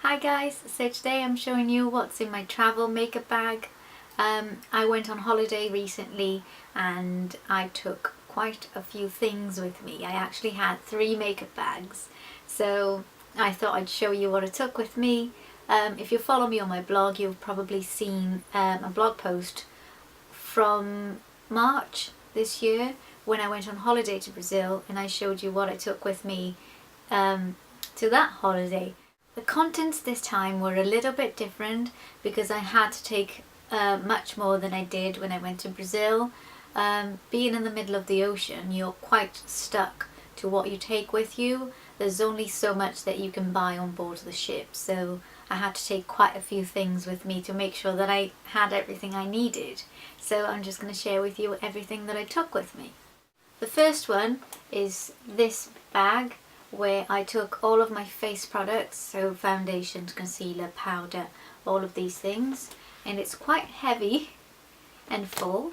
Hi guys, so today I'm showing you what's in my travel makeup bag. I went on holiday recently and I took quite a few things with me. I actually had 3 makeup bags, so I thought I'd show you what I took with me. If you follow me on my blog, you've probably seen a blog post from March this year when I went on holiday to Brazil, and I showed you what I took with me to that holiday. The contents this time were a little bit different because I had to take much more than I did when I went to Brazil. Being in the middle of the ocean, you're quite stuck to what you take with you. There's only so much that you can buy on board the ship, so I had to take quite a few things with me to make sure that I had everything I needed. So I'm just going to share with you everything that I took with me. The first one is this bag, where I took all of my face products, so foundations, concealer, powder, all of these things, and it's quite heavy and full.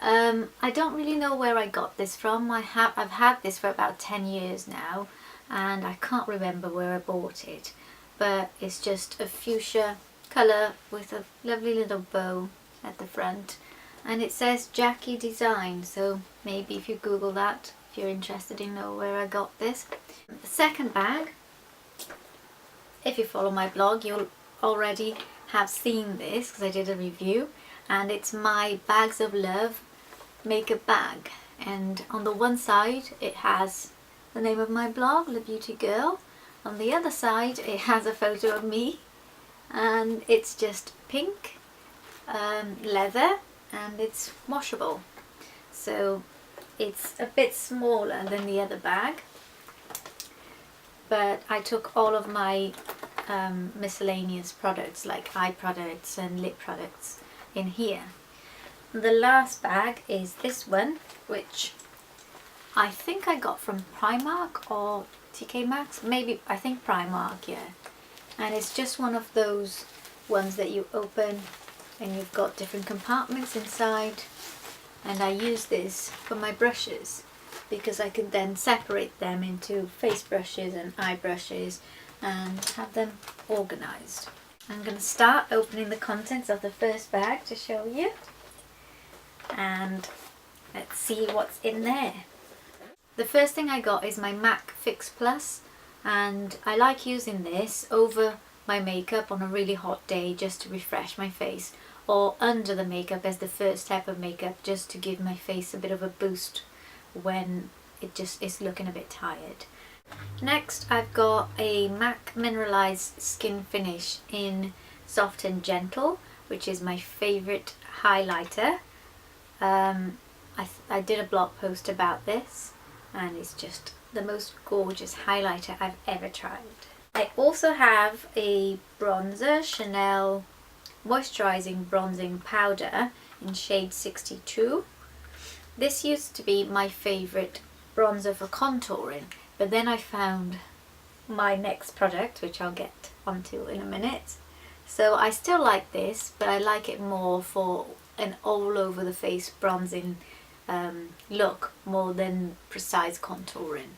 I don't really know where I got this from. I've had this for about 10 years now and I can't remember where I bought it, but it's just a fuchsia colour with a lovely little bow at the front, and it says Jacki design, so maybe if you Google that, if you're interested in know where I got this. The second bag, if you follow my blog, you'll already have seen this because I did a review, and it's my Bags of Love makeup bag, and on the one side it has the name of my blog, The Beauty Girl. On the other side it has a photo of me, and it's just pink leather, and it's washable, so it's a bit smaller than the other bag, but I took all of my miscellaneous products like eye products and lip products in here. The last bag is this one, which I think I got from Primark or TK Maxx, maybe, I think Primark, yeah. And it's just one of those ones that you open and you've got different compartments inside, and I use this for my brushes because I can then separate them into face brushes and eye brushes and have them organised. I'm going to start opening the contents of the first bag to show you, and let's see what's in there. The first thing I got is my MAC Fix Plus, and I like using this over my makeup on a really hot day just to refresh my face, or under the makeup as the first step of makeup, just to give my face a bit of a boost when it just is looking a bit tired. Next I've got a MAC Mineralize Skinfinish in Soft and Gentle, which is my favourite highlighter. I did a blog post about this, and it's just the most gorgeous highlighter I've ever tried. I also have a bronzer, Chanel Moisturizing Bronzing Powder in shade 62. This used to be my favourite bronzer for contouring, but then I found my next product, which I'll get onto in a minute. So I still like this, but I like it more for an all over the face bronzing look more than precise contouring.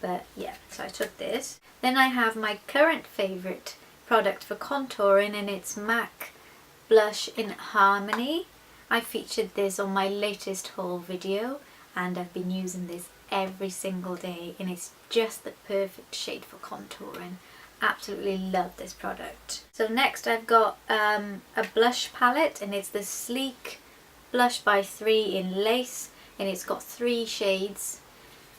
But yeah, so I took this. Then I have my current favourite product for contouring, and it's MAC Blush in Harmony. I featured this on my latest haul video, and I've been using this every single day, and it's just the perfect shade for contouring. Absolutely love this product. So next I've got a blush palette, and it's the Sleek Blush by 3 in Lace, and it's got 3 shades,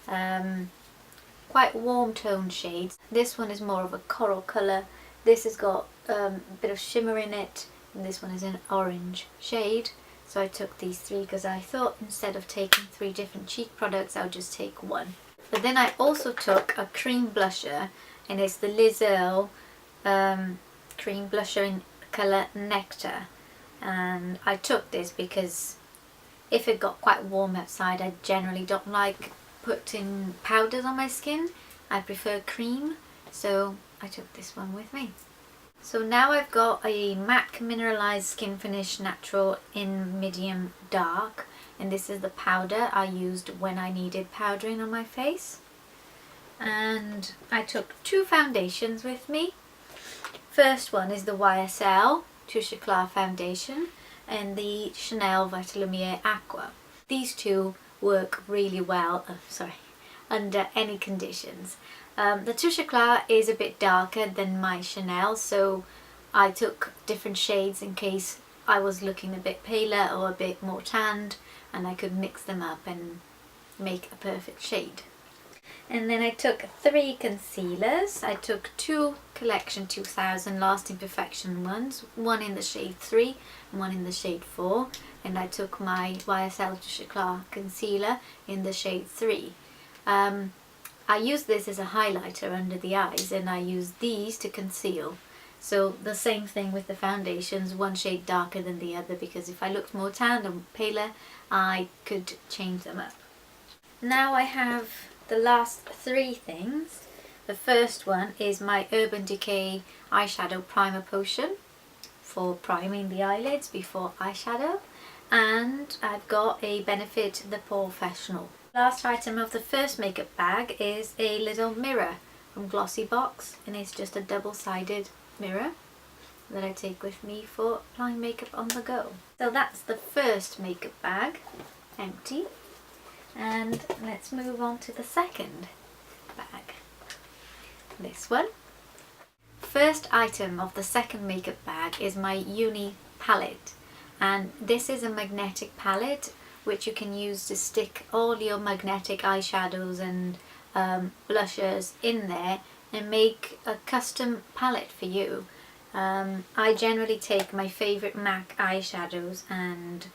quite warm tone shades. This one is more of a coral colour, this has got a bit of shimmer in it, and this one is an orange shade. So I took these 3 because I thought instead of taking 3 different cheek products, I'll just take one. But then I also took a cream blusher, and it's the Liz Earle cream blusher in colour Nectar. And I took this because if it got quite warm outside, I generally don't like putting powders on my skin. I prefer cream, so I took this one with me. So now I've got a MAC Mineralize Skinfinish Natural in Medium Dark, and this is the powder I used when I needed powdering on my face. And I took 2 foundations with me. First one is the YSL Touche Éclat Foundation and the Chanel Vitalumiere Aqua. These two work really well, under any conditions. The Touche Éclat is a bit darker than my Chanel, so I took different shades in case I was looking a bit paler or a bit more tanned, and I could mix them up and make a perfect shade. And then I took 3 concealers. I took 2 Collection 2000 Lasting Perfection ones, one in the shade 3 and one in the shade 4. And I took my YSL Touche Éclat concealer in the shade 3. I use this as a highlighter under the eyes, and I use these to conceal. So the same thing with the foundations, one shade darker than the other, because if I looked more tanned or paler, I could change them up. Now I have the last 3 things. The first one is my Urban Decay eyeshadow primer potion for priming the eyelids before eyeshadow, and I've got a Benefit the Professional. Last item of the first makeup bag is a little mirror from Glossybox, and it's just a double-sided mirror that I take with me for applying makeup on the go. So that's the first makeup bag, empty. And let's move on to the second bag, this one. First item of the second makeup bag is my Uni palette, and this is a magnetic palette which you can use to stick all your magnetic eyeshadows and blushers in there and make a custom palette for you. I generally take my favourite MAC eyeshadows and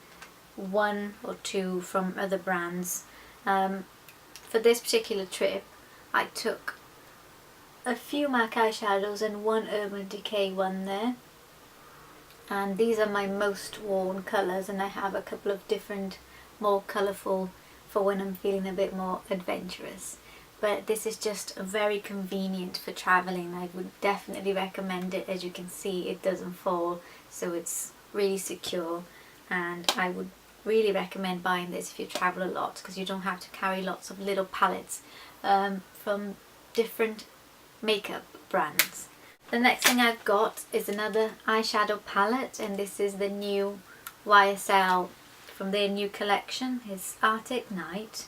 1 or 2 from other brands. For this particular trip I took a few MAC eyeshadows and 1 Urban Decay one there, and these are my most worn colours, and I have a couple of different more colourful for when I'm feeling a bit more adventurous. But this is just very convenient for travelling. I would definitely recommend it. As you can see, it doesn't fall, so it's really secure, and I would really recommend buying this if you travel a lot, because you don't have to carry lots of little palettes from different makeup brands. The next thing I've got is another eyeshadow palette, and this is the new YSL from their new collection. It's Arctic Night.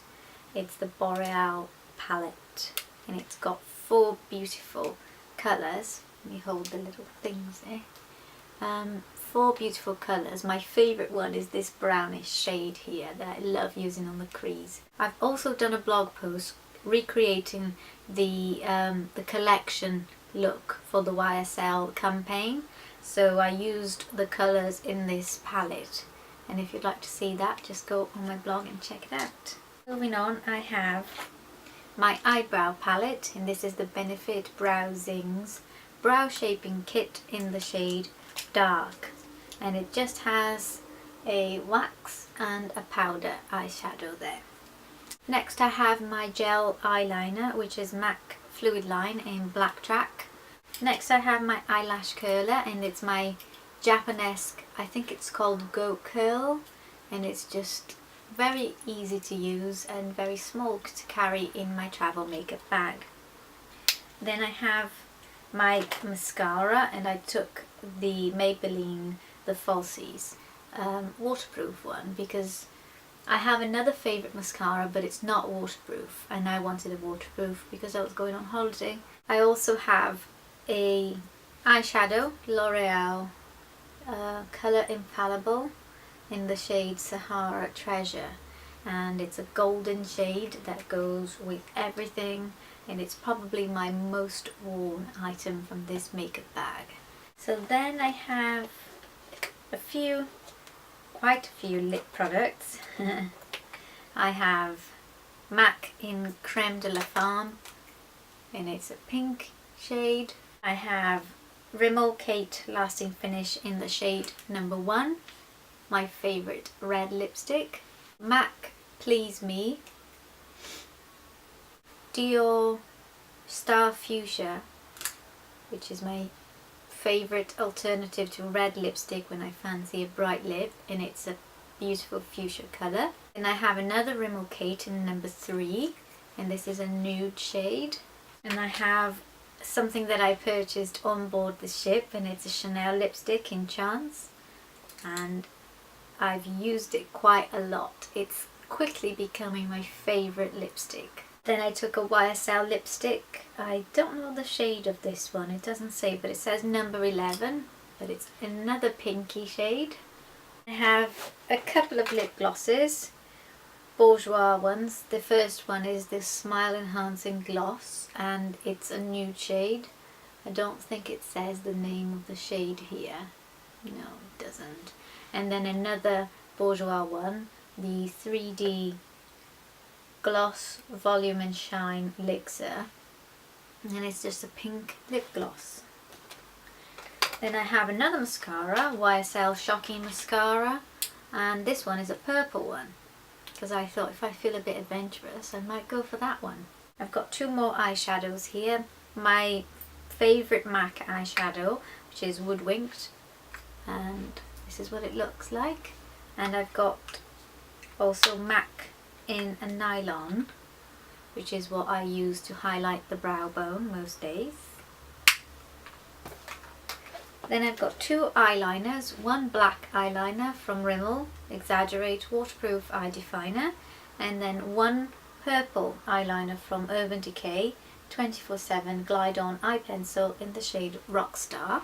It's the Boreal palette, and it's got 4 beautiful colours. Let me hold the little things there. 4 beautiful colours. My favourite one is this brownish shade here that I love using on the crease. I've also done a blog post recreating the collection look for the YSL campaign, so I used the colours in this palette, and if you'd like to see that, just go on my blog and check it out. Moving on, I have my eyebrow palette, and this is the Benefit Brow Zings Brow Shaping Kit in the shade Dark, and it just has a wax and a powder eyeshadow there. Next I have my gel eyeliner, which is MAC Fluid Line in Black Track. Next I have my eyelash curler, and it's my Japanesque, I think it's called Go Curl, and it's just very easy to use and very small to carry in my travel makeup bag. Then I have my mascara, and I took the Maybelline The Falsies waterproof one, because I have another favourite mascara but it's not waterproof, and I wanted a waterproof because I was going on holiday. I also have a eyeshadow, L'Oreal Colour Infallible in the shade Sahara Treasure, and it's a golden shade that goes with everything, and it's probably my most worn item from this makeup bag. So then I have quite a few lip products. I have MAC in Creme de la Femme, and it's a pink shade. I have Rimmel Kate Lasting Finish in the shade number 1, my favourite red lipstick. MAC Please Me, Dior Star Fuchsia, which is my favourite alternative to red lipstick when I fancy a bright lip, and it's a beautiful fuchsia colour. And I have another Rimmel Kate in number 3, and this is a nude shade. And I have something that I purchased on board the ship, and it's a Chanel lipstick in Chance, and I've used it quite a lot. It's quickly becoming my favourite lipstick. Then I took a YSL lipstick. I don't know the shade of this one, it doesn't say, but it says number 11, but it's another pinky shade. I have a couple of lip glosses, bourgeois ones. The first one is this Smile Enhancing Gloss, and it's a nude shade. I don't think it says the name of the shade here. No, it doesn't. And then another bourgeois one, the 3D Gloss Volume and Shine Elixir, and it's just a pink lip gloss. Then I have another mascara, YSL Shocking Mascara, and this one is a purple one, because I thought if I feel a bit adventurous I might go for that one. I've got two more eyeshadows here. My favourite MAC eyeshadow, which is Woodwinked, and this is what it looks like. And I've got also MAC in a nylon, which is what I use to highlight the brow bone most days. Then I've got two eyeliners, one black eyeliner from Rimmel, Exaggerate Waterproof Eye Definer, and then one purple eyeliner from Urban Decay 24/7 Glide On Eye Pencil in the shade Rockstar.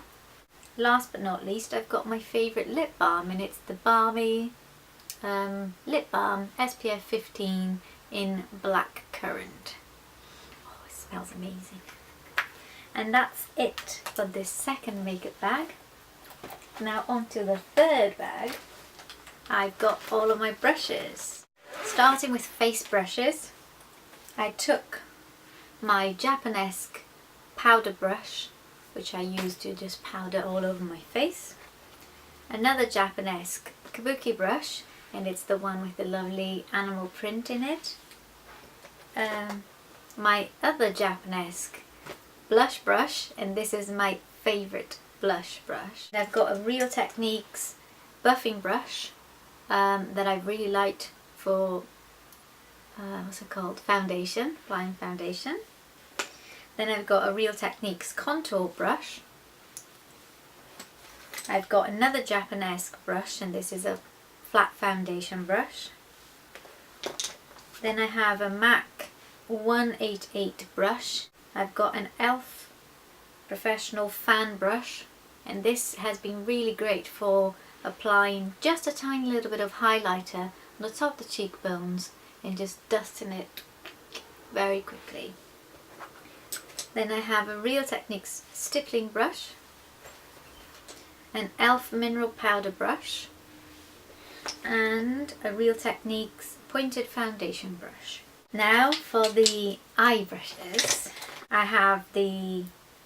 Last but not least, I've got my favourite lip balm, and it's the Balmy Lip Balm SPF 15 in Black Currant. Oh, it smells amazing. And that's it for this second makeup bag. Now onto the third bag. I've got all of my brushes. Starting with face brushes, I took my Japanesque powder brush, which I use to just powder all over my face. Another Japanesque kabuki brush, and it's the one with the lovely animal print in it. My other Japanesque blush brush, and this is my favourite blush brush. I've got a Real Techniques buffing brush that I really liked for what's it called? Foundation, applying foundation. Then I've got a Real Techniques contour brush. I've got another Japanesque brush, and this is a flat foundation brush. Then I have a MAC 188 brush. I've got an e.l.f. professional fan brush, and this has been really great for applying just a tiny little bit of highlighter on the top of the cheekbones and just dusting it very quickly. Then I have a Real Techniques stippling brush, an e.l.f. mineral powder brush, and a Real Techniques pointed foundation brush. Now for the eye brushes, I have the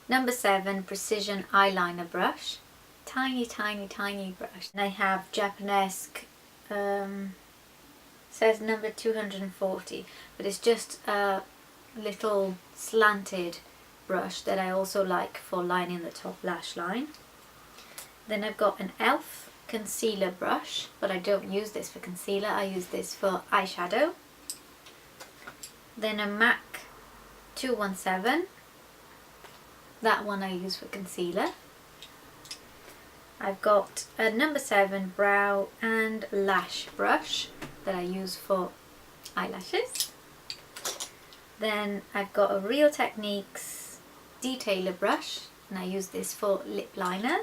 number 7 precision eyeliner brush, tiny brush. And I have Japanesque, says number 240, but it's just a little slanted brush that I also like for lining the top lash line. Then I've got an e.l.f. concealer brush, but I don't use this for concealer, I use this for eyeshadow. Then a MAC 217, that one I use for concealer. I've got a number 7 brow and lash brush that I use for eyelashes. Then I've got a Real Techniques detailer brush, and I use this for lip liner.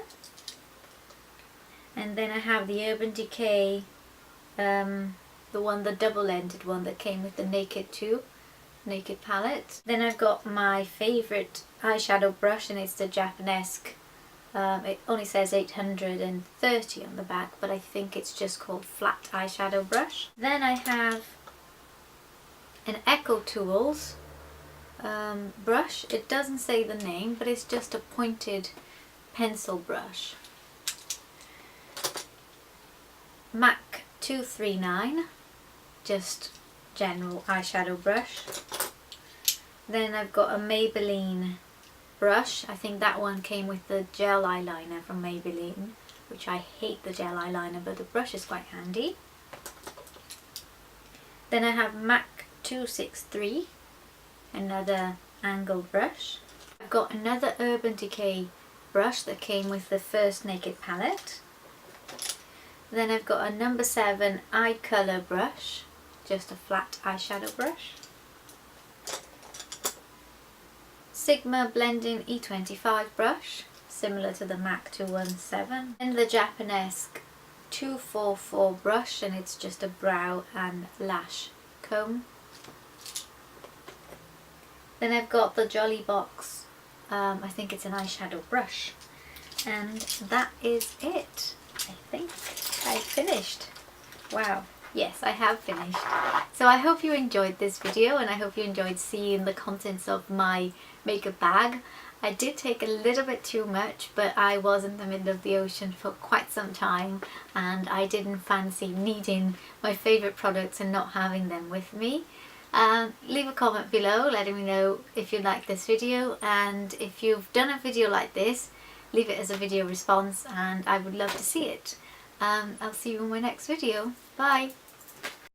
And then I have the Urban Decay, the double-ended one that came with the Naked palette. Then I've got my favourite eyeshadow brush, and it's the Japanesque. It only says 830 on the back, but I think it's just called flat eyeshadow brush. Then I have an Echo Tools brush. It doesn't say the name, but it's just a pointed pencil brush. MAC 239, just general eyeshadow brush. Then I've got a Maybelline brush. I think that one came with the gel eyeliner from Maybelline, which I hate the gel eyeliner, but the brush is quite handy. Then I have MAC 263, another angled brush. Got another Urban Decay brush that came with the first Naked palette. Then I've got a number 7 eye colour brush, just a flat eyeshadow brush. Sigma Blending E25 brush, similar to the MAC 217. And the Japanesque 244 brush, and it's just a brow and lash comb. Then I've got the Jolly Box, I think it's an eyeshadow brush. And that is it. I think I finished. Wow. Yes, I have finished. So I hope you enjoyed this video, and I hope you enjoyed seeing the contents of my makeup bag. I did take a little bit too much, but I was in the middle of the ocean for quite some time and I didn't fancy needing my favourite products and not having them with me. Leave a comment below letting me know if you like this video, and if you've done a video like this, leave it as a video response and I would love to see it. I'll see you in my next video. Bye!